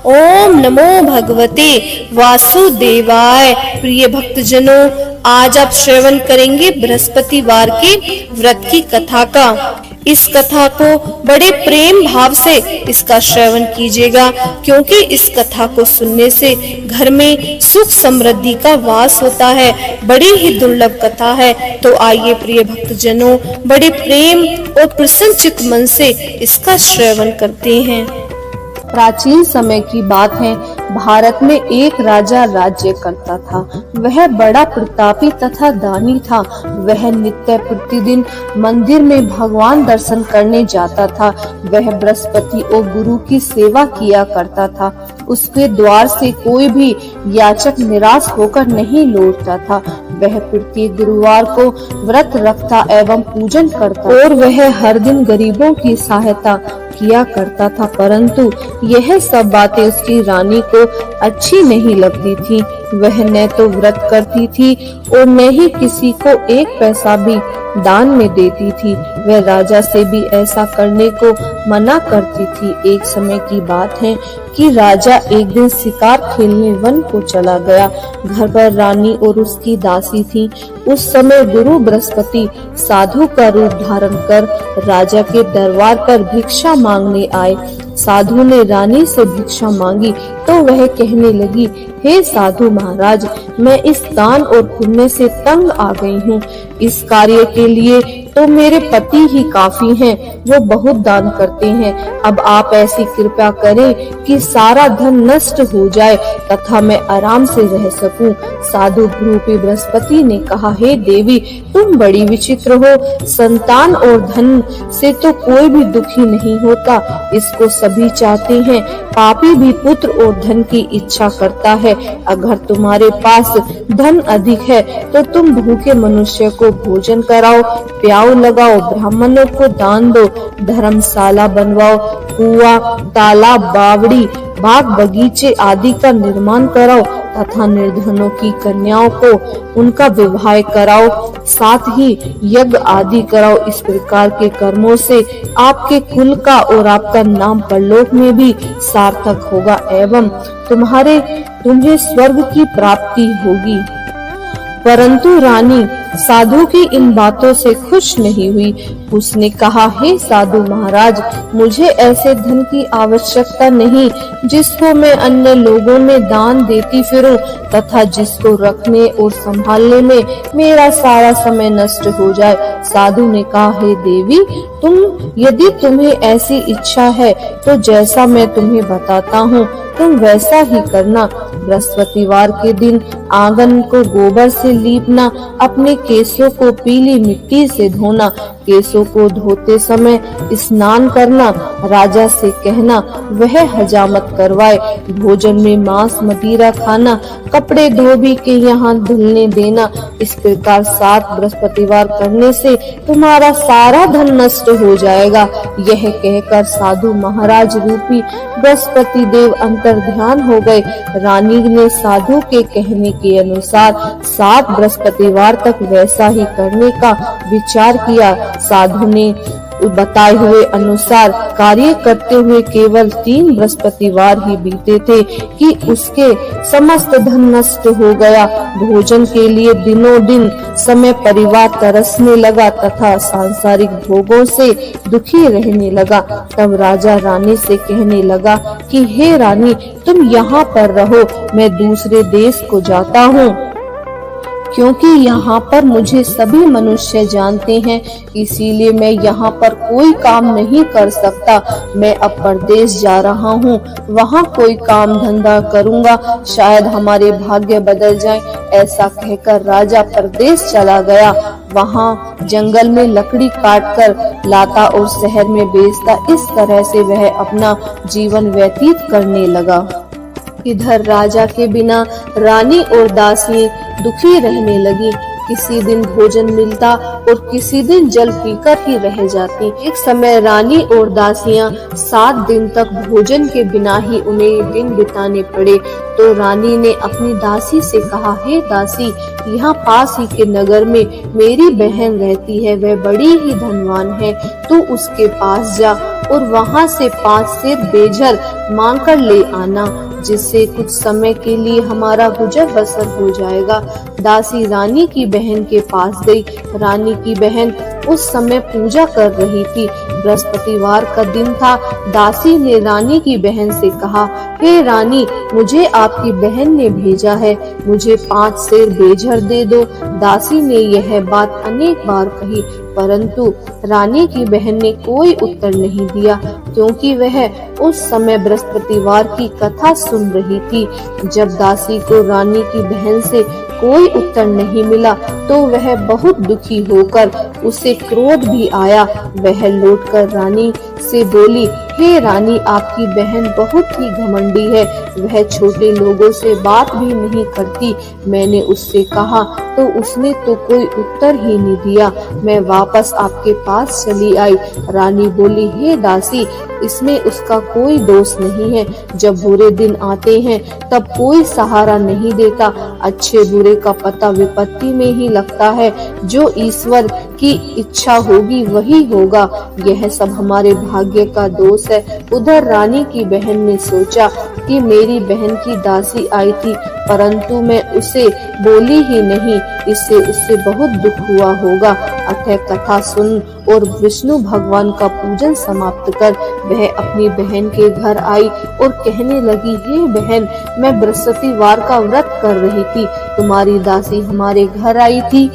ओम नमो भगवते वासुदेवाय। प्रिय भक्तजनों, आज आप श्रवण करेंगे बृहस्पतिवार के व्रत की कथा का। इस कथा को बड़े प्रेम भाव से इसका श्रवण कीजिएगा, क्योंकि इस कथा को सुनने से घर में सुख समृद्धि का वास होता है। बड़ी ही दुर्लभ कथा है। तो आइए प्रिय भक्तजनों, बड़े प्रेम और प्रसन्नचित्त मन से इसका श्रवण करते हैं। प्राचीन समय की बात है। भारत में एक राजा राज्य करता था। वह बड़ा प्रतापी तथा दानी था। वह नित्य प्रतिदिन मंदिर में भगवान दर्शन करने जाता था। वह बृहस्पति और गुरु की सेवा किया करता था। उसके द्वार से कोई भी याचक निराश होकर नहीं लौटता था। वह प्रत्येक गुरुवार को व्रत रखता एवं पूजन करता और वह हर दिन गरीबों की सहायता किया करता था। परंतु यह सब बातें उसकी रानी को अच्छी नहीं लगती थी। वह न तो व्रत करती थी और न ही किसी को एक पैसा भी दान में देती थी। वह राजा से भी ऐसा करने को मना करती थी। एक समय की बात है कि राजा एक दिन शिकार खेलने वन को चला गया। घर पर रानी और उसकी दासी थी। उस समय गुरु बृहस्पति साधु का रूप धारण कर राजा के दरबार पर भिक्षा मांगने आए। साधु ने रानी से भिक्षा मांगी तो वह कहने लगी, हे साधु महाराज, मैं इस दान और पुण्य से तंग आ गई हूँ। इस कार्य के लिए तो मेरे पति ही काफी हैं, वो बहुत दान करते हैं। अब आप ऐसी कृपा करें कि सारा धन नष्ट हो जाए तथा मैं आराम से रह सकूं। साधु रूपी बृहस्पति ने कहा, हे देवी, तुम बड़ी विचित्र हो। संतान और धन से तो कोई भी दुखी नहीं होता, इसको सभी चाहते हैं। पापी भी पुत्र और धन की इच्छा करता है। अगर तुम्हारे पास धन अधिक है तो तुम भूखे मनुष्य को भोजन कराओ, प्याऊ लगाओ, ब्राह्मणों को दान दो, धर्मशाला बनवाओ, कुआं, तालाब, बावड़ी, बाग बगीचे आदि का निर्माण कराओ तथा निर्धनों की कन्याओं को उनका विवाह कराओ, साथ ही यज्ञ आदि कराओ। इस प्रकार के कर्मों से आपके कुल का और आपका नाम परलोक में भी सार्थक होगा एवं तुम्हें स्वर्ग की प्राप्ति होगी। परंतु रानी साधु की इन बातों से खुश नहीं हुई। उसने कहा, हे साधु महाराज, मुझे ऐसे धन की आवश्यकता नहीं जिसको मैं अन्य लोगों में दान देती फिरूं तथा जिसको रखने और संभालने में मेरा सारा समय नष्ट हो जाए। साधु ने कहा, हे देवी, यदि तुम्हें ऐसी इच्छा है तो जैसा मैं तुम्हें बताता हूँ तुम वैसा ही करना। बृहस्पतिवार के दिन आंगन को गोबर से लीपना, अपने केसों को पीली मिट्टी से धोना, केसों को धोते समय स्नान करना, राजा से कहना वह हजामत करवाए, भोजन में मांस मदिरा खाना, कपड़े धोबी के यहाँ धुलने देना। इस प्रकार 7 बृहस्पतिवार करने से तुम्हारा सारा धन नष्ट हो जाएगा। यह कहकर साधु महाराज रूपी बृहस्पति देव अंतर ध्यान हो गए। रानी ने साधु के कहने के अनुसार 7 बृहस्पतिवार तक वैसा ही करने का विचार किया। साधु ने बताए हुए अनुसार कार्य करते हुए केवल 3 बृहस्पतिवार ही बीते थे कि उसके समस्त धन नष्ट हो गया। भोजन के लिए दिनों दिन समय परिवार तरसने लगा तथा सांसारिक भोगों से दुखी रहने लगा। तब राजा रानी से कहने लगा कि हे रानी, तुम यहाँ पर रहो, मैं दूसरे देश को जाता हूँ, क्योंकि यहाँ पर मुझे सभी मनुष्य जानते हैं, इसीलिए मैं यहाँ पर कोई काम नहीं कर सकता। मैं अब परदेश जा रहा हूँ, वहाँ कोई काम धंधा करूँगा, शायद हमारे भाग्य बदल जाए। ऐसा कहकर राजा परदेश चला गया। वहाँ जंगल में लकड़ी काटकर लाता और शहर में बेचता। इस तरह से वह अपना जीवन व्यतीत करने लगा। इधर राजा के बिना रानी और दासी दुखी रहने लगी। किसी दिन भोजन मिलता और किसी दिन जल पीकर ही रह जाती। एक समय रानी और दासियां 7 दिन तक भोजन के बिना ही उन्हें दिन बिताने पड़े। तो रानी ने अपनी दासी से कहा, हे दासी, यहाँ पास ही के नगर में मेरी बहन रहती है, वह बड़ी ही धनवान है, तू उसके पास जा और वहां से 5 सेर बेझर मांग कर ले आना, जिससे कुछ समय के लिए हमारा गुजर बसर हो जाएगा। दासी रानी की बहन के पास गई। रानी की बहन उस समय पूजा कर रही थी। बृहस्पतिवार का दिन था। दासी ने रानी की बहन से कहा, हे रानी, मुझे आपकी बहन ने भेजा है, मुझे 5 सेर बेझर दे दो। दासी ने यह बात अनेक बार कही, परंतु रानी की बहन ने कोई उत्तर नहीं दिया, क्योंकि वह उस समय बृहस्पतिवार की कथा सुन रही थी। जब दासी को रानी की बहन से कोई उत्तर नहीं मिला तो वह बहुत दुखी होकर, उसे क्रोध भी आया। वह लौटकर रानी से बोली, हे रानी, आपकी बहन बहुत ही घमंडी है, वह छोटे लोगों से बात भी नहीं करती। मैंने उससे कहा तो उसने तो कोई उत्तर ही नहीं दिया। मैं वापस आपके पास चली आई। रानी बोली, हे दासी, इसमें उसका कोई दोष नहीं है। जब बुरे दिन आते हैं तब कोई सहारा नहीं देता। अच्छे बुरे का पता विपत्ति में ही लगता है। जो ईश्वर की इच्छा होगी वही होगा। यह सब हमारे भाग्य का दोष है। उधर रानी की बहन ने सोचा कि मेरी बहन की दासी आई थी, परंतु मैं उसे बोली ही नहीं, इससे उससे बहुत दुख हुआ होगा। अतः कथा सुन और विष्णु भगवान का पूजन समाप्त कर वह अपनी बहन के घर आई और कहने लगी, हे बहन, मैं बृहस्पतिवार का व्रत कर रही थी, तुम्हारी दासी हमारे घर आई थी,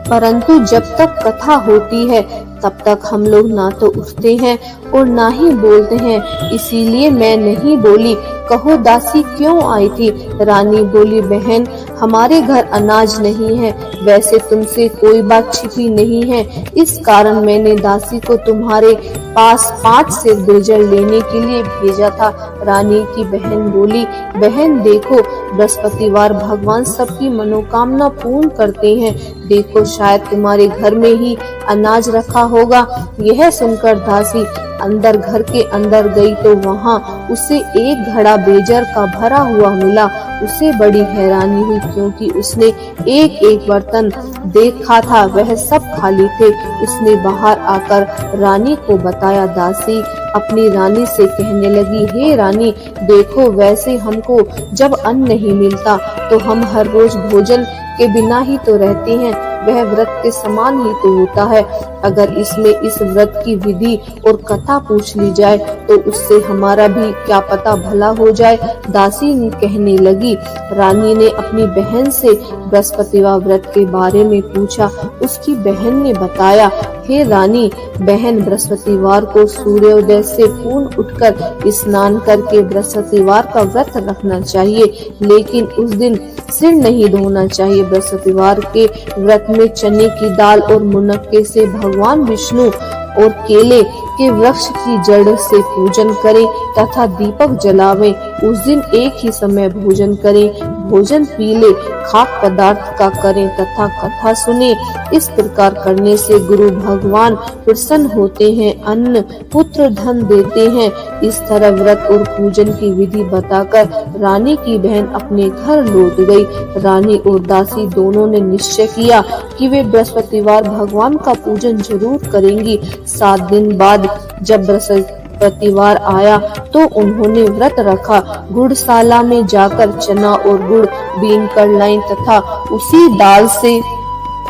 परंतु जब तक कथा होती है तब तक हम लोग ना तो उठते हैं और ना ही बोलते हैं, इसीलिए मैं नहीं बोली। कहो दासी क्यों आई थी? रानी बोली, बहन, हमारे घर अनाज नहीं है, वैसे तुमसे कोई बात छिपी नहीं है, इस कारण मैंने दासी को तुम्हारे पास 5 सेर बेझर लेने के लिए भेजा था। रानी की बहन बोली, बहन देखो, बृहस्पतिवार भगवान सबकी मनोकामना पूर्ण करते हैं, देखो शायद तुम्हारे घर में ही अनाज रखा होगा। यह सुनकर दासी अंदर घर के अंदर गई तो वहाँ उसे एक घड़ा बेजर का भरा हुआ मिला। उसे बड़ी हैरानी हुई, क्योंकि उसने एक एक बर्तन देखा था, वह सब खाली थे। उसने बाहर आकर रानी को बताया। दासी अपनी रानी से कहने लगी, हे रानी, देखो, वैसे हमको जब अन्न नहीं मिलता तो हम हर रोज भोजन के बिना ही तो रहते हैं, वह व्रत के समान ही तो होता है। अगर इसमें इस व्रत की विधि और कथा पूछ ली जाए तो उससे हमारा भी क्या पता भला हो जाए। दासी ने कहने लगी। रानी ने अपनी बहन से बृहस्पतिवार व्रत के बारे में पूछा। उसकी बहन ने बताया, हे रानी, बहन, बृहस्पतिवार को सूर्योदय से पूर्ण उठकर स्नान करके बृहस्पतिवार का व्रत रखना चाहिए, लेकिन उस दिन सिर नहीं धोना चाहिए। बृहस्पतिवार के व्रत में चने की दाल और मुनक्के से भगवान विष्णु और केले के वृक्ष की जड़ से पूजन करें तथा दीपक जलावें। उस दिन एक ही समय भोजन करें, भोजन पीले खाक पदार्थ का करें तथा कथा सुने। इस प्रकार करने से गुरु भगवान प्रसन्न होते हैं, अन्न पुत्र धन देते हैं। इस तरह व्रत और पूजन की विधि बताकर रानी की बहन अपने घर लौट गई। रानी और दासी दोनों ने निश्चय किया कि वे बृहस्पतिवार भगवान का पूजन जरूर करेंगी। 7 दिन बाद जब बृहस्पतिवार आया तो उन्होंने व्रत रखा। गुड़शाला में जाकर चना और गुड़ बीन कर लाईं तथा उसी दाल से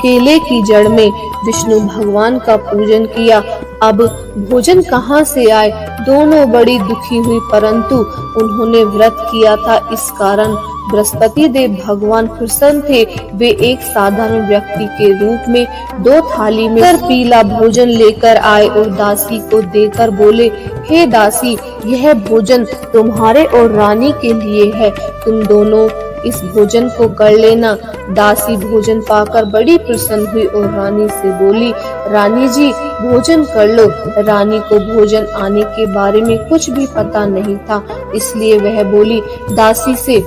केले की जड़ में विष्णु भगवान का पूजन किया। अब भोजन कहाँ से आए? दोनों बड़ी दुखी हुई, परंतु उन्होंने व्रत किया था, इस कारण बृहस्पति देव भगवान प्रसन्न थे। वे एक साधारण व्यक्ति के रूप में 2 थाली में पीला भोजन लेकर आए और दासी को देकर बोले, हे दासी, यह भोजन तुम्हारे और रानी के लिए है, तुम दोनों इस भोजन को कर लेना। दासी भोजन पाकर बड़ी प्रसन्न हुई और रानी से बोली, रानी जी, भोजन कर लो। रानी को भोजन आने के बारे में कुछ भी पता नहीं था, इसलिए वह बोली दासी से,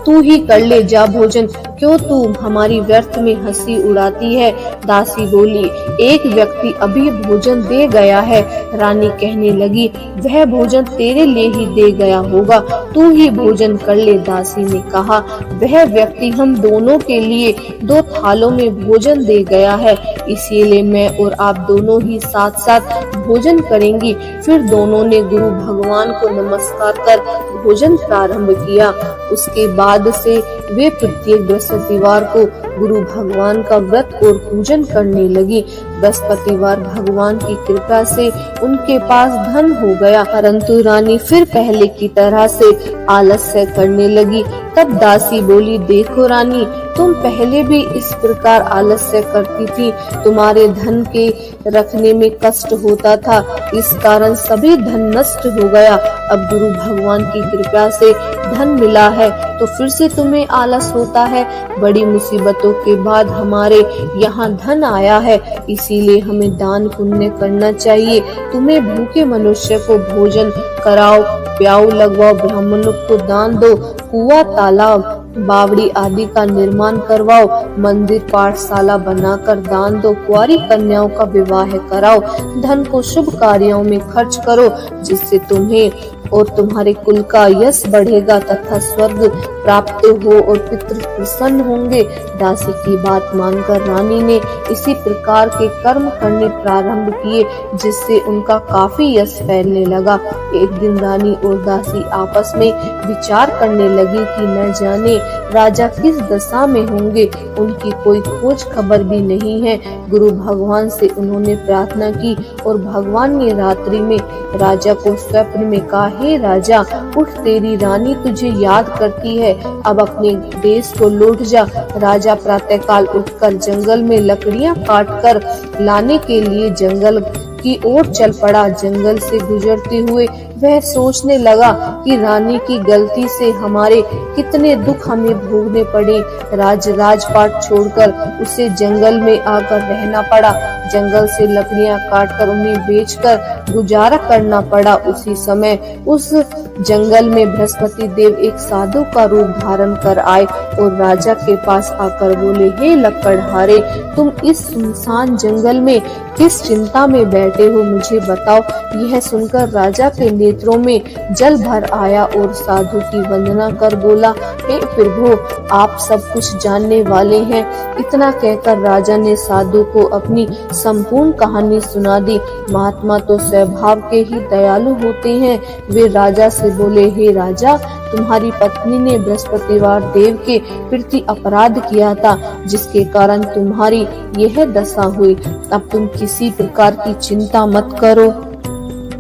तू ही कर ले जा भोजन, क्यों तू हमारी व्यर्थ में हंसी उड़ाती है। दासी बोली, एक व्यक्ति अभी भोजन दे गया है। रानी कहने लगी, वह भोजन तेरे लिए ही दे गया होगा, तू ही भोजन कर ले। दासी ने कहा, वह व्यक्ति हम दोनों के लिए 2 थालों में भोजन दे गया है, इसीलिए मैं और आप दोनों ही साथ साथ भोजन करेंगी। फिर दोनों ने गुरु भगवान को नमस्कार कर भोजन प्रारंभ किया। उसके बाद से वे प्रत्येक बृहस्पतिवार को गुरु भगवान का व्रत और पूजन करने लगी। बृहस्पतिवार भगवान की कृपा से उनके पास धन हो गया, परंतु रानी फिर पहले की तरह से आलस्य करने लगी। तब दासी बोली, देखो रानी, तुम पहले भी इस प्रकार आलस्य करती थी, तुम्हारे धन के रखने में कष्ट होता था, इस कारण सभी धन नष्ट हो गया। अब गुरु भगवान की कृपा से धन मिला है तो फिर से तुम्हें आलस होता है। बड़ी मुसीबतों के बाद हमारे यहाँ धन आया है, इसीलिए हमें दान पुण्य करना चाहिए। तुम्हें भूखे मनुष्य को भोजन कराओ, प्याऊ लगवाओ, ब्राह्मणों को दान दो, कुआं तालाब बावड़ी आदि का निर्माण करवाओ, मंदिर पाठशाला बनाकर दान दो, कुंवारी कन्याओं का विवाह कराओ, धन को शुभ कार्यों में खर्च करो, जिससे तुम्हें और तुम्हारे कुल का यश बढ़ेगा तथा स्वर्ग प्राप्त हो और पितृ प्रसन्न होंगे। दासी की बात मानकर रानी ने इसी प्रकार के कर्म करने प्रारंभ किए, जिससे उनका काफी यश फैलने लगा। एक दिन रानी और दासी आपस में विचार करने लगी कि न जाने राजा किस दशा में होंगे, उनकी कोई खोज खबर भी नहीं है। गुरु भगवान से उन्होंने प्रार्थना की और भगवान ने रात्रि में राजा को स्वप्न में कहा, हे राजा, उठ, तेरी रानी तुझे याद करती है, अब अपने देश को लौट जा। राजा प्रातःकाल उठकर जंगल में लकड़ियां काटकर लाने के लिए जंगल की ओर चल पड़ा। जंगल से गुजरते हुए वह सोचने लगा कि रानी की गलती से हमारे कितने दुख हमें भोगने पड़े। राजपाट छोड़कर उसे जंगल में आकर रहना पड़ा। जंगल से लकड़ियां काटकर उन्हें बेचकर गुजारा करना पड़ा। उसी समय उस जंगल में बृहस्पति देव एक साधु का रूप धारण कर आए और राजा के पास आकर बोले, हे लकड़हारे, तुम इस सुनसान जंगल में किस चिंता में बैठे हो, मुझे बताओ। यह सुनकर राजा के नेत्रों में जल भर आया और साधु की वंदना कर बोला, हे प्रभु, आप सब कुछ जानने वाले हैं। इतना कहकर राजा ने साधु को अपनी संपूर्ण कहानी सुना दी। महात्मा तो स्वभाव के ही दयालु होते हैं। वे राजा से बोले, हे राजा, तुम्हारी पत्नी ने बृहस्पतिवार देव के प्रति अपराध किया था, जिसके कारण तुम्हारी यह दशा हुई। अब तुम किसी प्रकार की चिंता मत करो,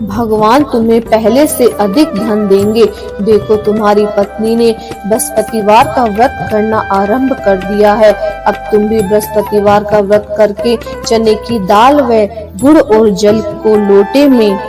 भगवान तुम्हें पहले से अधिक धन देंगे। देखो, तुम्हारी पत्नी ने बृहस्पतिवार का व्रत करना आरंभ कर दिया है। अब तुम भी बृहस्पतिवार का व्रत करके चने की दाल व गुड़ और जल को लोटे में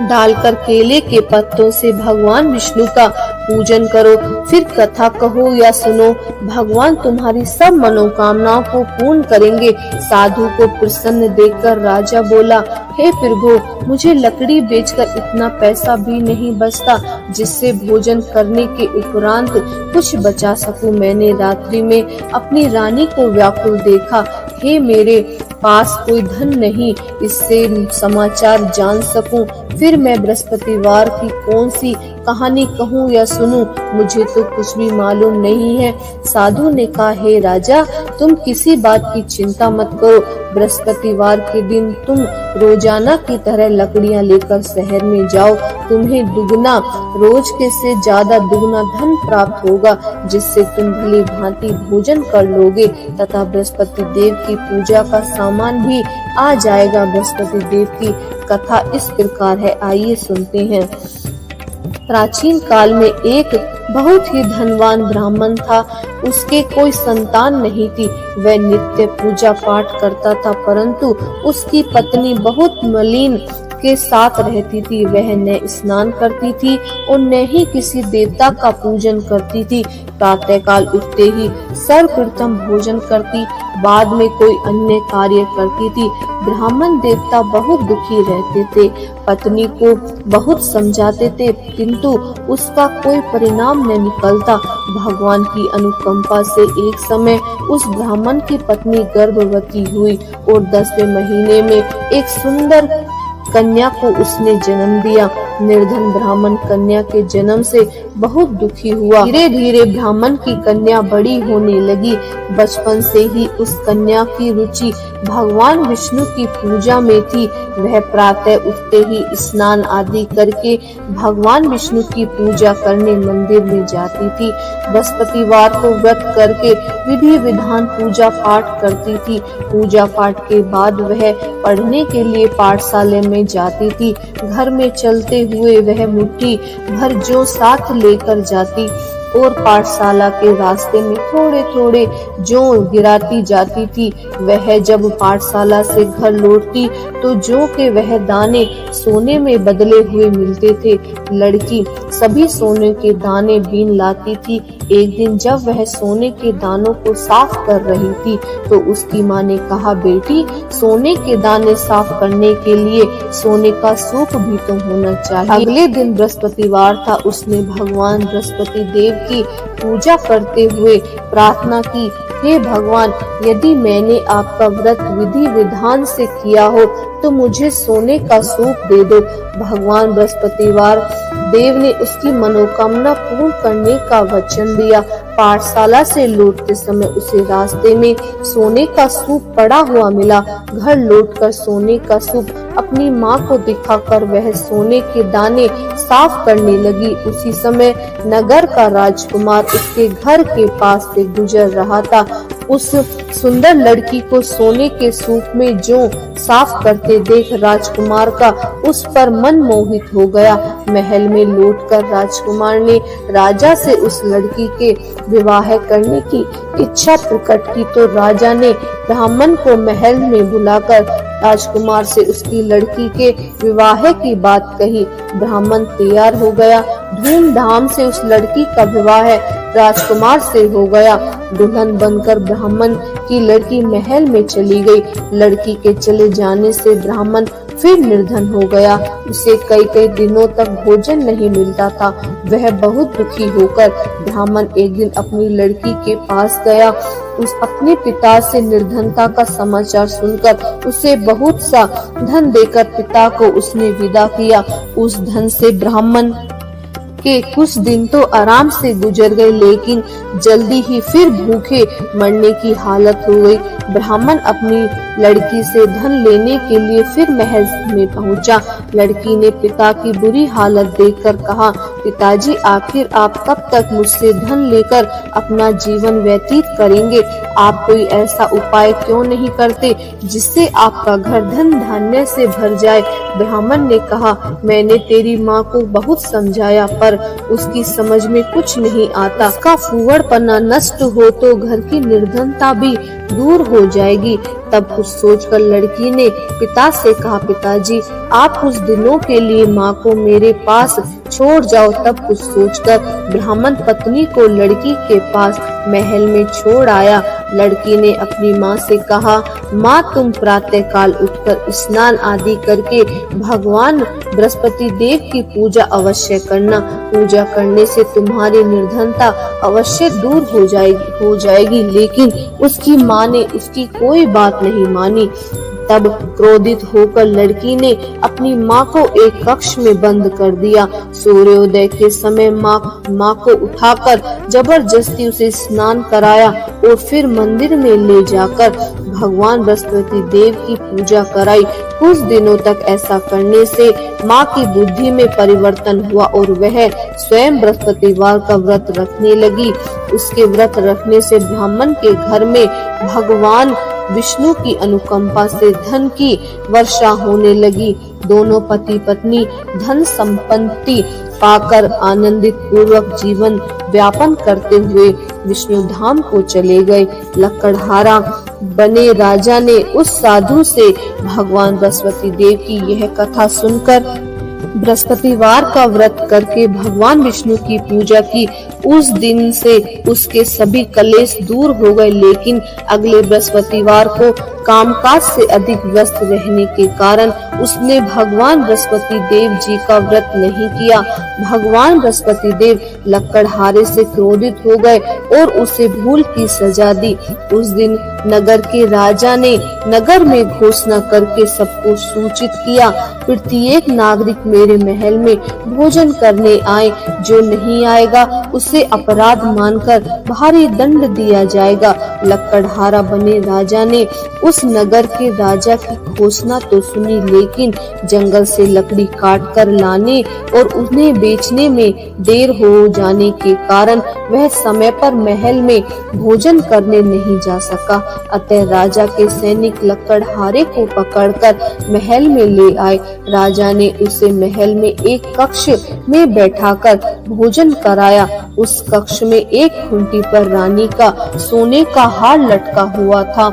डालकर केले के पत्तों से भगवान विष्णु का पूजन करो। फिर कथा कहो या सुनो, भगवान तुम्हारी सब मनोकामनाओं को पूर्ण करेंगे। साधु को प्रसन्न देखकर राजा बोला, हे प्रभु, मुझे लकड़ी बेचकर इतना पैसा भी नहीं बचता जिससे भोजन करने के उपरांत कुछ बचा सकूं। मैंने रात्रि में अपनी रानी को व्याकुल देखा। हे, मेरे पास कोई धन नहीं, इससे समाचार जान सकूं। फिर मैं बृहस्पतिवार की कौन सी कहानी कहूँ या सुनूं, मुझे तो कुछ भी मालूम नहीं है। साधु ने कहा, हे राजा, तुम किसी बात की चिंता मत करो। बृहस्पतिवार के दिन तुम रोजाना की तरह लकड़ियां लेकर शहर में जाओ। तुम्हें दुगना, रोज के से ज्यादा दुगना धन प्राप्त होगा, जिससे तुम भली भांति भोजन कर लोगे तथा बृहस्पति देव की पूजा का सामान भी आ जाएगा। बृहस्पति देव की कथा इस प्रकार है, आइए सुनते हैं। प्राचीन काल में एक बहुत ही धनवान ब्राह्मण था। उसके कोई संतान नहीं थी। वह नित्य पूजा पाठ करता था, परंतु उसकी पत्नी बहुत मलिन के साथ रहती थी। वह न स्नान करती थी और न ही किसी देवता का पूजन करती थी। प्रातःकाल उठते ही सर्वप्रथम भोजन करती, बाद में कोई अन्य कार्य करती थी। ब्राह्मण देवता बहुत दुखी रहते थे, पत्नी को बहुत समझाते थे, किंतु उसका कोई परिणाम न निकलता। भगवान की अनुकंपा से एक समय उस ब्राह्मण की पत्नी गर्भवती हुई और 10वें महीने में एक सुंदर कन्या को उसने जन्म दिया। निर्धन ब्राह्मण कन्या के जन्म से बहुत दुखी हुआ। धीरे धीरे ब्राह्मण की कन्या बड़ी होने लगी। बचपन से ही उस कन्या की रुचि भगवान विष्णु की पूजा में थी। वह प्रातः उठते ही स्नान आदि करके भगवान विष्णु की पूजा करने मंदिर में जाती थी। बृहस्पतिवार को व्रत करके विधि विधान पूजा पाठ करती थी। पूजा पाठ के बाद वह पढ़ने के लिए पाठशाला में जाती थी। घर में चलते हुए वह मुट्ठी भर जौ साथ लेकर जाती और पाठशाला के रास्ते में थोड़े थोड़े जौ गिराती जाती थी। वह जब पाठशाला से घर लौटती तो जौ के वह दाने सोने में बदले हुए मिलते थे। लड़की सभी सोने के दाने बीन लाती थी। एक दिन जब वह सोने के दानों को साफ कर रही थी तो उसकी माँ ने कहा, बेटी, सोने के दाने साफ करने के लिए सोने का सूप भी तो होना चाहिए। अगले दिन बृहस्पतिवार था। उसने भगवान बृहस्पति देव की पूजा करते हुए प्रार्थना की, हे भगवान, यदि मैंने आपका व्रत विधि विधान से किया हो तो मुझे सोने का सूप दे दो। भगवान बृहस्पतिवार देव ने उसकी मनोकामना पूर्ण करने का वचन दिया। पाठशाला से लौटते समय उसे रास्ते में सोने का सूप पड़ा हुआ मिला। घर लौटकर सोने का सूप अपनी माँ को दिखाकर वह सोने के दाने साफ करने लगी। उसी समय नगर का राजकुमार उसके घर के पास से गुजर रहा था। उस सुंदर लड़की को सोने के सूप में जौ साफ करते देख राजकुमार का उस पर मन मोहित हो गया। महल में लौटकर राजकुमार ने राजा से उस लड़की के विवाह करने की इच्छा प्रकट की तो राजा ने ब्राह्मण को महल में बुलाकर राजकुमार से उसकी लड़की के विवाह की बात कही। ब्राह्मण तैयार हो गया। धूमधाम से उस लड़की का विवाह राजकुमार से हो गया। दुल्हन बनकर ब्राह्मण की लड़की महल में चली गई। लड़की के चले जाने से ब्राह्मण फिर निर्धन हो गया। उसे कई कई दिनों तक भोजन नहीं मिलता था। वह बहुत दुखी होकर ब्राह्मण एक दिन अपनी लड़की के पास गया। उस अपने पिता से निर्धनता का समाचार सुनकर उसे बहुत सा धन देकर पिता को उसने विदा किया। उस धन से ब्राह्मण के कुछ दिन तो आराम से गुजर गए, लेकिन जल्दी ही फिर भूखे मरने की हालत हो गई। ब्राह्मण अपनी लड़की से धन लेने के लिए फिर महल में पहुंचा। लड़की ने पिता की बुरी हालत देखकर कहा, पिताजी, आखिर आप कब तक मुझसे धन लेकर अपना जीवन व्यतीत करेंगे? आप कोई ऐसा उपाय क्यों नहीं करते जिससे आपका घर धन धान्य से भर जाए? ब्राह्मण ने कहा, मैंने तेरी माँ को बहुत समझाया पर उसकी समझ में कुछ नहीं आता। उसका फूहड़पना नष्ट हो तो घर की निर्धनता भी दूर हो जाएगी। तब कुछ सोचकर लड़की ने पिता से कहा, पिताजी, आप कुछ दिनों के लिए माँ को मेरे पास छोड़ जाओ। तब कुछ सोचकर ब्राह्मण पत्नी को लड़की के पास महल में छोड़ आया। लड़की ने अपनी माँ से कहा, माँ, तुम प्रातः काल उठकर स्नान आदि करके भगवान बृहस्पति देव की पूजा अवश्य करना। पूजा करने से तुम्हारी निर्धनता अवश्य दूर हो जाएगी। लेकिन उसकी माँ ने उसकी कोई बात नहीं मानी। तब क्रोधित होकर लड़की ने अपनी माँ को एक कक्ष में बंद कर दिया। सूर्योदय के समय माँ को उठाकर जबरदस्ती उसे स्नान कराया और फिर मंदिर में ले जाकर भगवान बृहस्पति देव की पूजा कराई। कुछ दिनों तक ऐसा करने से माँ की बुद्धि में परिवर्तन हुआ और वह स्वयं बृहस्पतिवार का व्रत रखने लगी। उसके व्रत रखने से ब्राह्मण के घर में भगवान विष्णु की अनुकंपा से धन की वर्षा होने लगी। दोनों पति पत्नी धन संपत्ति पाकर आनंदित पूर्वक जीवन व्यापन करते हुए विष्णु धाम को चले गए। लकड़हारा बने राजा ने उस साधु से भगवान बृहस्पति देव की यह कथा सुनकर बृहस्पतिवार का व्रत करके भगवान विष्णु की पूजा की। उस दिन से उसके सभी कलेश दूर हो गए, लेकिन अगले बृहस्पतिवार को कामकाज से अधिक व्यस्त रहने के कारण उसने भगवान बृहस्पति देव जी का व्रत नहीं किया। भगवान बृहस्पति देव लकड़हारे से क्रोधित हो गए और उसे भूल की सजा दी। उस दिन नगर के राजा ने नगर में घोषणा करके सबको सूचित किया, प्रत्येक नागरिक मेरे महल में भोजन करने आए, जो नहीं आएगा उसे अपराध मानकर भारी दंड दिया जाएगा। लकड़हारा बने राजा ने उस नगर के राजा की घोषणा तो सुनी, लेकिन जंगल से लकड़ी काट कर लाने और उन्हें बेचने में देर हो जाने के कारण वह समय पर महल में भोजन करने नहीं जा सका। अतः राजा के सैनिक लकड़हारे को पकड़कर महल में ले आए। राजा ने उसे महल में एक कक्ष में बैठाकर भोजन कराया। उस कक्ष में एक खूंटी पर रानी का सोने का हार लटका हुआ था।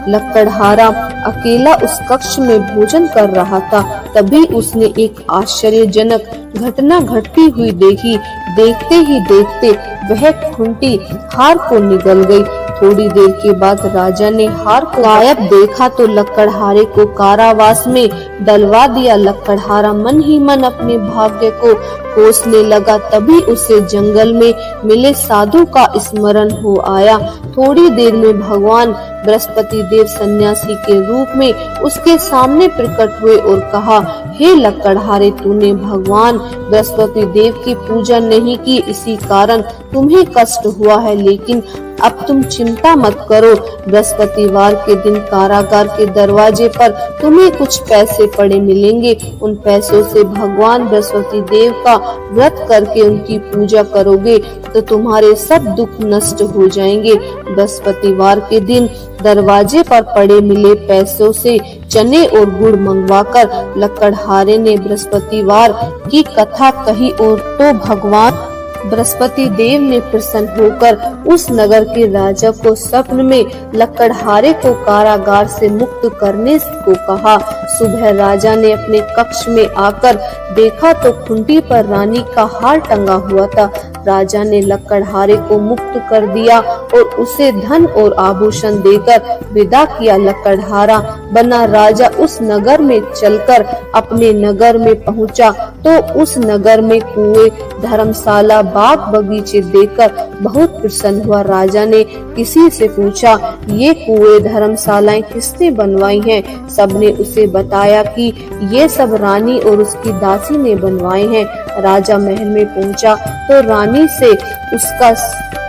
लकड़हारा अकेला उस कक्ष में भोजन कर रहा था। तभी उसने एक आश्चर्यजनक घटना घटती हुई देखी। देखते ही देखते वह खूंटी हार को निगल गई। थोड़ी देर के बाद राजा ने हार को गायब देखा तो लकड़हारे को कारावास में डलवा दिया। लकड़हारा मन ही मन अपने भाग्य को कोसने लगा। तभी उसे जंगल में मिले साधु का स्मरण हो आया। थोड़ी देर में भगवान बृहस्पति देव सन्यासी के रूप में उसके सामने प्रकट हुए और कहा, हे लकड़हारे, तूने भगवान बृहस्पति देव की पूजा नहीं की, इसी कारण तुम्हें कष्ट हुआ है, लेकिन अब तुम चिंता मत करो। बृहस्पतिवार के दिन कारागार के दरवाजे पर तुम्हें कुछ पैसे पड़े मिलेंगे। उन पैसों से भगवान बृहस्पति देव का व्रत करके उनकी पूजा करोगे तो तुम्हारे सब दुख नष्ट हो जाएंगे। बृहस्पतिवार के दिन दरवाजे पर पड़े मिले पैसों से चने और गुड़ मंगवाकर लकड़हारे ने बृहस्पतिवार की कथा कही और तो भगवान बृहस्पति देव ने प्रसन्न होकर उस नगर के राजा को स्वप्न में लकड़हारे को कारागार से मुक्त करने को कहा। सुबह राजा ने अपने कक्ष में आकर देखा तो खूंटी पर रानी का हार टंगा हुआ था। राजा ने लकड़हारे को मुक्त कर दिया और उसे धन और आभूषण देकर विदा किया। लकड़हारा बना राजा उस नगर में चलकर अपने नगर में पहुंचा तो उस नगर में कुएं, धर्मशाला, बाग बगीचे देखकर बहुत प्रसन्न हुआ। राजा ने किसी से पूछा, ये कुएं, धर्मशालाएं किसने बनवाई हैं? सबने उसे बताया कि ये सब रानी और उसकी दासी ने बनवाए हैं। राजा महल में पहुंचा तो रानी से उसका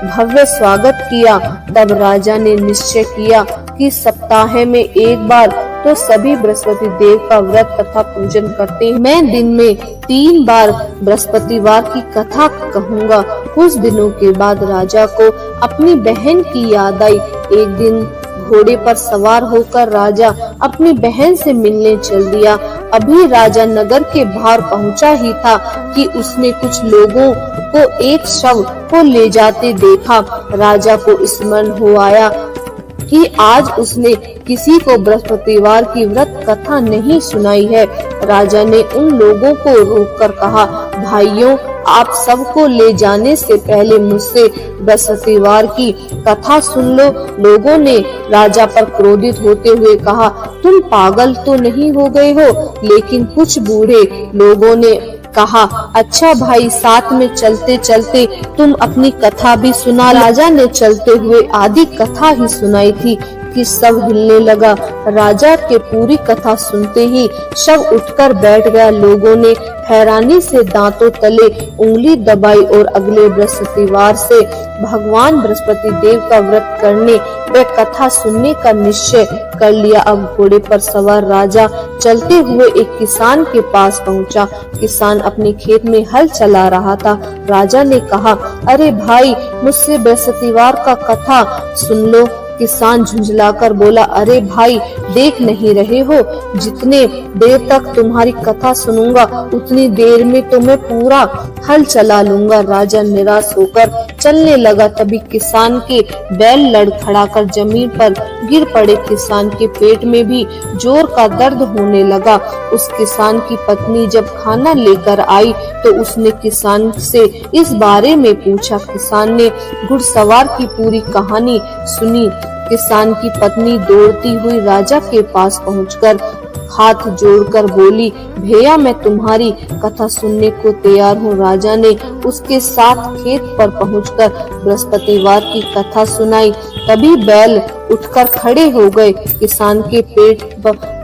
भव्य स्वागत किया। तब राजा ने निश्चय किया कि सप्ताह में एक बार तो सभी बृहस्पति देव का व्रत तथा पूजन करते हैं। मैं दिन में 3 बार बृहस्पतिवार की कथा कहूँगा। कुछ दिनों के बाद राजा को अपनी बहन की याद आई। एक दिन घोड़े पर सवार होकर राजा अपनी बहन से मिलने चल दिया। अभी राजा नगर के बाहर पहुंचा ही था कि उसने कुछ लोगों को एक शव को ले जाते देखा। राजा को स्मरण हो आया कि आज उसने किसी को बृहस्पतिवार की व्रत कथा नहीं सुनाई है। राजा ने उन लोगों को रोककर कहा, भाइयों, आप सबको ले जाने से पहले मुझसे बृहस्पतिवार की कथा सुन लो। लोगों ने राजा पर क्रोधित होते हुए कहा, तुम पागल तो नहीं हो गए हो? लेकिन कुछ बूढ़े लोगों ने कहा, अच्छा भाई, साथ में चलते चलते तुम अपनी कथा भी सुना। राजा ने चलते हुए आधी कथा ही सुनाई थी कि सब हिलने लगा। राजा के पूरी कथा सुनते ही शव उठकर बैठ गया। लोगों ने हैरानी से दांतों तले उंगली दबाई और अगले बृहस्पतिवार से भगवान बृहस्पति देव का व्रत करने व कथा सुनने का निश्चय कर लिया। अब घोड़े पर सवार राजा चलते हुए एक किसान के पास पहुंचा। किसान अपने खेत में हल चला रहा था। राजा ने कहा, अरे भाई, मुझसे बृहस्पतिवार का कथा सुन लो। किसान झुंझलाकर बोला, अरे भाई देख नहीं रहे हो, जितने देर तक तुम्हारी कथा सुनूंगा उतनी देर में तो मैं पूरा हल चला लूंगा। राजा निराश होकर चलने लगा। तभी किसान के बैल लड़खड़ाकर जमीन पर गिर पड़े। किसान के पेट में भी जोर का दर्द होने लगा। उस किसान की पत्नी जब खाना लेकर आई तो उसने किसान से इस बारे में पूछा। किसान ने घुड़सवार की पूरी कहानी सुनी। किसान की पत्नी दौड़ती हुई राजा के पास पहुंचकर हाथ जोड़कर बोली, भैया मैं तुम्हारी कथा सुनने को तैयार हूँ। राजा ने उसके साथ खेत पर पहुंचकर बृहस्पतिवार की कथा सुनाई। तभी बैल उठकर खड़े हो गए। किसान के पेट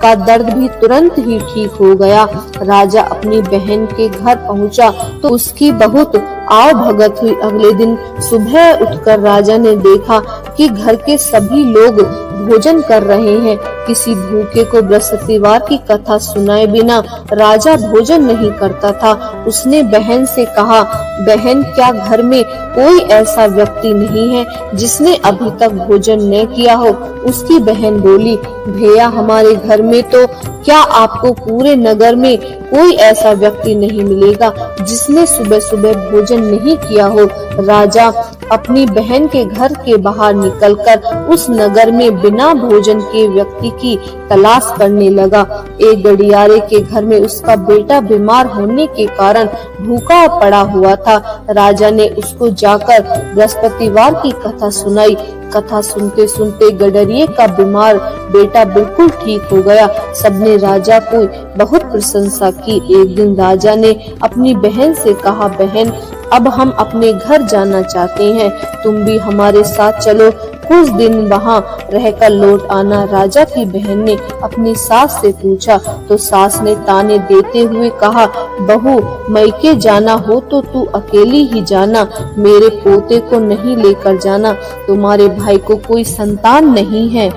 का दर्द भी तुरंत ही ठीक हो गया। राजा अपनी बहन के घर पहुंचा तो उसकी बहुत आव भगत हुई। अगले दिन सुबह उठकर राजा ने देखा कि घर के सभी लोग भोजन कर रहे हैं। किसी भूखे को बृहस्पतिवार की कथा सुनाए बिना राजा भोजन नहीं करता था। उसने बहन से कहा, बहन क्या घर में कोई ऐसा व्यक्ति नहीं है जिसने अभी तक भोजन न किया हो? उसकी बहन बोली, भैया हमारे घर में तो क्या आपको पूरे नगर में कोई ऐसा व्यक्ति नहीं मिलेगा जिसने सुबह सुबह भोजन नहीं किया हो। राजा अपनी बहन के घर के बाहर निकलकर उस नगर में बिना भोजन के व्यक्ति की तलाश करने लगा। एक गड़ियारे के घर में उसका बेटा बीमार होने के कारण भूखा पड़ा हुआ था। राजा ने उसको जाकर बृहस्पतिवार की कथा सुनाई। कथा सुनते सुनते गडरिये का बीमार बेटा बिल्कुल ठीक हो गया। सबने राजा को बहुत प्रशंसा की। एक दिन राजा ने अपनी बहन से कहा, बहन अब हम अपने घर जाना चाहते हैं, तुम भी हमारे साथ चलो, कुछ दिन वहाँ रहकर लौट आना। राजा की बहन ने अपनी सास से पूछा तो सास ने ताने देते हुए कहा, बहू मैके जाना हो तो तू अकेली ही जाना, मेरे पोते को नहीं लेकर जाना, तुम्हारे भाई को कोई संतान नहीं है,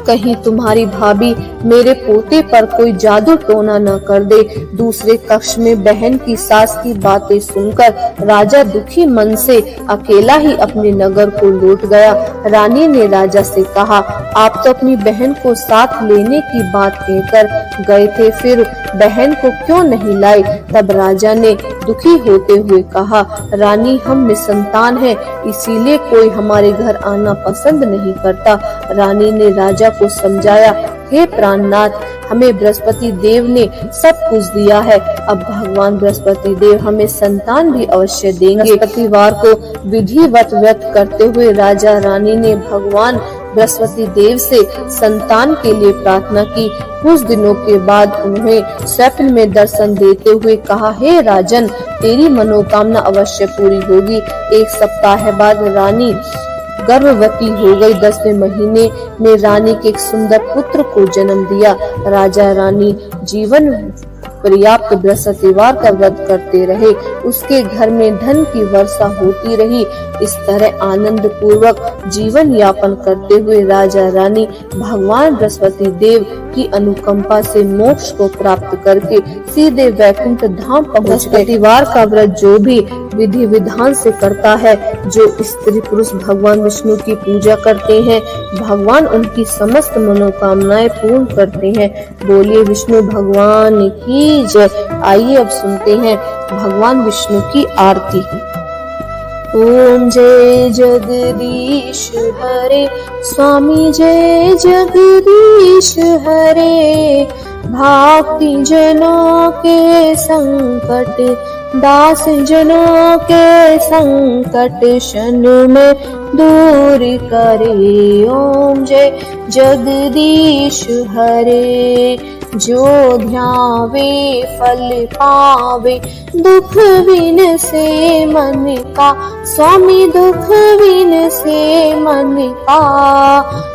कहीं तुम्हारी भाभी मेरे पोते पर कोई जादू टोना न कर दे। दूसरे कक्ष में बहन की सास की बातें सुनकर राजा दुखी मन से अकेला ही अपने नगर को लौट गया। रानी ने राजा से कहा, आप तो अपनी बहन को साथ लेने की बात कहकर गए थे, फिर बहन को क्यों नहीं लाए? तब राजा ने दुखी होते हुए कहा, रानी हम निसंतान हैं, इसीलिए कोई हमारे घर आना पसंद नहीं करता। रानी ने राजा को समझाया, हे प्राणनाथ, हमें बृहस्पति देव ने सब कुछ दिया है, अब भगवान बृहस्पति देव हमें संतान भी अवश्य देंगे। बृहस्पतिवार को विधिवत व्रत करते हुए राजा रानी ने भगवान बृहस्पति देव से संतान के लिए प्रार्थना की। कुछ दिनों के बाद उन्हें स्वप्न में दर्शन देते हुए कहा, हे राजन, तेरी मनोकामना अवश्य पूरी होगी। एक सप्ताह बाद रानी गर्भवती हो गई। 10वें महीने में रानी के एक सुंदर पुत्र को जन्म दिया। राजा रानी जीवन पर्याप्त बृहस्पतिवार का व्रत करते रहे। उसके घर में धन की वर्षा होती रही। इस तरह आनंद पूर्वक जीवन यापन करते हुए राजा रानी भगवान बृहस्पति देव की अनुकंपा से मोक्ष को प्राप्त करके सीधे वैकुंठ धाम पहुँच गए। बृहस्पतिवार का व्रत जो भी विधि विधान से करता है, जो स्त्री पुरुष भगवान विष्णु की पूजा करते हैं, भगवान उनकी समस्त मनोकामनाएं पूर्ण करते हैं। बोलिए विष्णु भगवान की जय। आइए अब सुनते हैं भगवान विष्णु की आरती। ओम जय जगदीश हरे, स्वामी जय जगदीश हरे, भक्ति जनों के संकट, दास जनों के संकट क्षण में दूर करे। ओम जय जगदीश हरे, जो ध्यावे फल पावे, दुख विन से मन का, स्वामी दुख विन से मन का,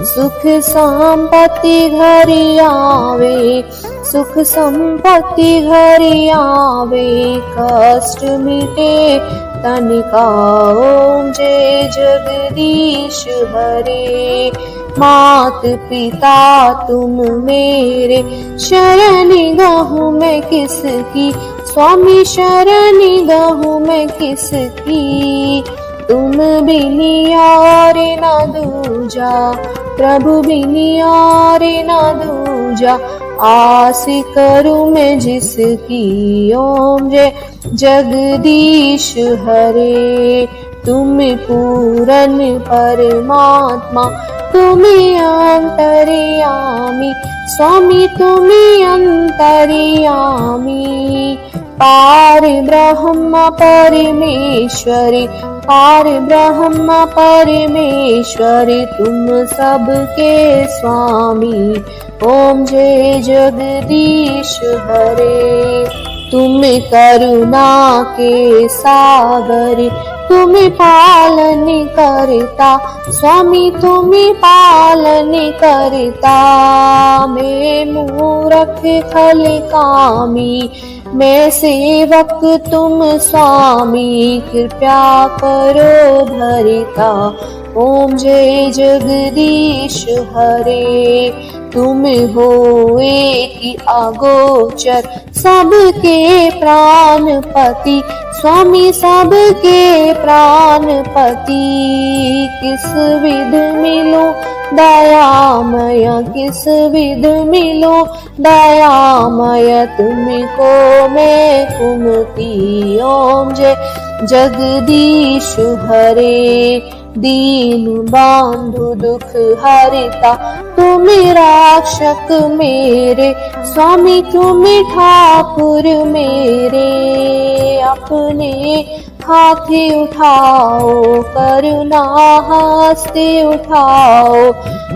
सुख संपत्ति घर आवे, सुख संपत्ति घर आवे, कष्ट मिटे तन का। ओम जय जगदीश हरे, मात पिता तुम मेरे, शरण गहूँ मैं किसकी, स्वामी शरण गहूँ मैं किसकी, तुम बिनि और न दूजा, प्रभु बिनि और न दूजा। आस करूं मैं जिसकी, ओम जय जगदीश हरे। तुम पूरन परमात्मा, तुम्हें अंतर्यामी, स्वामी तुम्हें अंतर्यामी। पार ब्रह्म परमेश्वरी, पार ब्रह्म परमेश्वरी, तुम सबके स्वामी। ओम जय जगदीश हरे। तुम करुणा के सागर, तुम पालन करता, स्वामी तुम पालन करता। मैं मूरख खल कामी, मैं सेवक तुम स्वामी, कृपया करो भरिता। ओम जय जगदीश हरे। तुम हो एक अगोचर, सबके प्राणपति, स्वामी सबके प्राणपति। किस विध मिलो दयामय, किस विध मिलो दयामय, तुमको मैं कुमति। ओम जय जगदीश हरे। दीन बांधु दुख हरिता, तुम रक्षक मेरे, स्वामी तुम ठाकुर मेरे। अपने हाथ उठाओ, करुणा हस्ते उठाओ,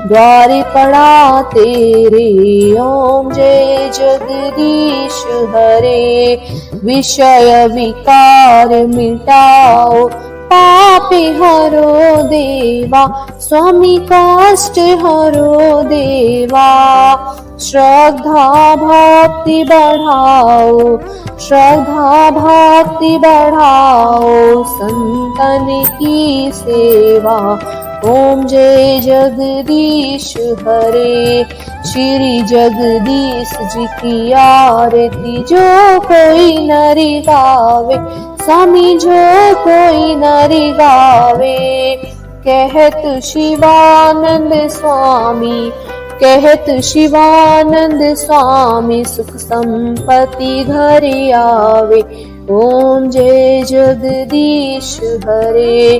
द्वार पड़ा तेरे। ओम जय जगदीश हरे। विषय विकार मिटाओ, पाप हरो देवा, स्वामी कष्ट हरो देवा। श्रद्धा भक्ति बढ़ाओ, श्रद्धा भक्ति बढ़ाओ, संतन की सेवा। ओम जय जगदीश हरे। श्री जगदीश जी की आरती जो कोई नरि गावे, स्वामी जो कोई नरि गावे। कहत शिवानंद स्वामी, कहत शिवानंद स्वामी, सुख संपत्ति घर आवे। ओम जय जगदीश हरे।